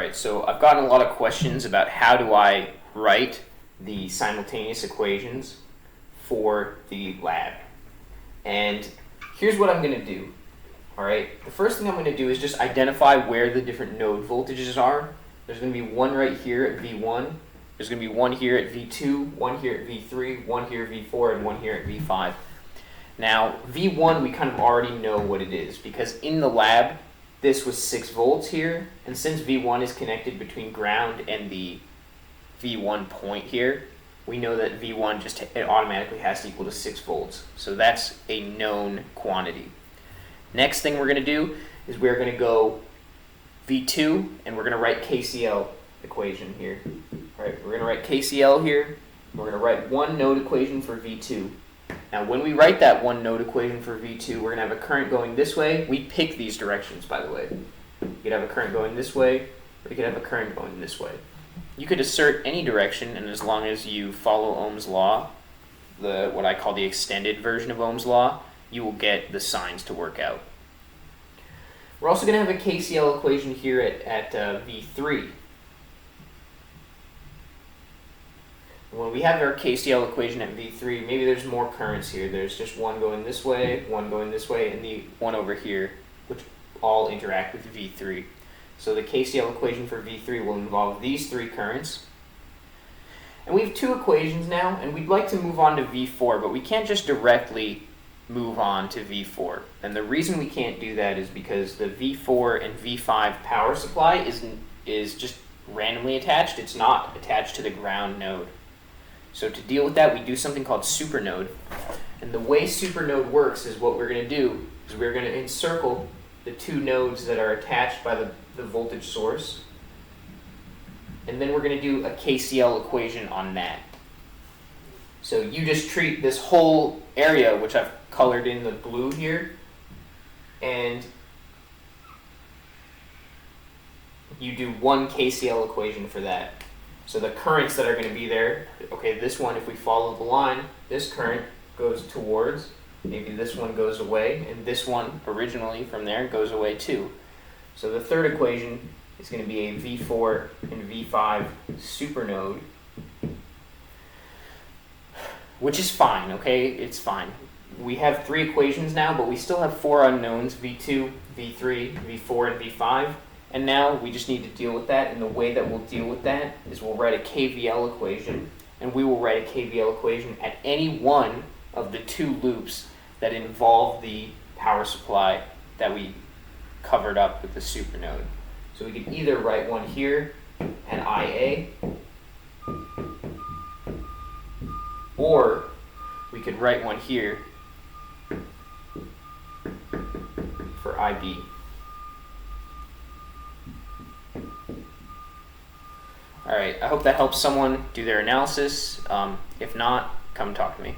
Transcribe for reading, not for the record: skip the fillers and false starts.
Alright, so I've gotten a lot of questions about how do I write the simultaneous equations for the lab. And here's what I'm going to do. Alright, the first thing I'm going to do is just identify where the different node voltages are. There's going to be one right here at V1, there's going to be one here at V2, one here at V3, one here at V4, and one here at V5. Now, V1 we kind of already know what it is because in the lab this was 6 volts here, and since V1 is connected between ground and the V1 point here, we know that V1 just it automatically has to equal to 6 volts. So that's a known quantity. Next thing we're going to do is we're going to go V2 and we're going to write KCL equation here. All right, we're going to write KCL here. We're going to write one node equation for V2. Now when we write that one node equation for V2, we're going to have a current going this way. We pick these directions, by the way. You could have a current going this way, or you could have a current going this way. You could assert any direction, and as long as you follow Ohm's law, what I call the extended version of Ohm's law, you will get the signs to work out. We're also going to have a KCL equation here at V3. When we have our KCL equation at V3, maybe there's more currents here. There's just one going this way, and the one over here, which all interact with V3. So the KCL equation for V3 will involve these 3 currents. And we have 2 equations now, and we'd like to move on to V4, but we can't just directly move on to V4. And the reason we can't do that is because the V4 and V5 power supply is just randomly attached. It's not attached to the ground node. So to deal with that, we do something called supernode. And the way supernode works is what we're going to do is we're going to encircle the 2 nodes that are attached by the voltage source. And then we're going to do a KCL equation on that. So you just treat this whole area, which I've colored in the blue here, and you do one KCL equation for that. So the currents that are going to be there, okay, this one, if we follow the line, this current goes towards, maybe this one goes away, and this one originally from there goes away too. So the third equation is going to be a V4 and V5 supernode, which is fine, okay? It's fine. We have 3 equations now, but we still have 4 unknowns, V2, V3, V4, and V5. And now we just need to deal with that, and the way that we'll deal with that is we'll write a KVL equation, and we will write a KVL equation at any one of the 2 loops that involve the power supply that we covered up with the supernode. So we could either write one here, an IA, or we could write one here for IB. Alright, I hope that helps someone do their analysis. If not, come talk to me.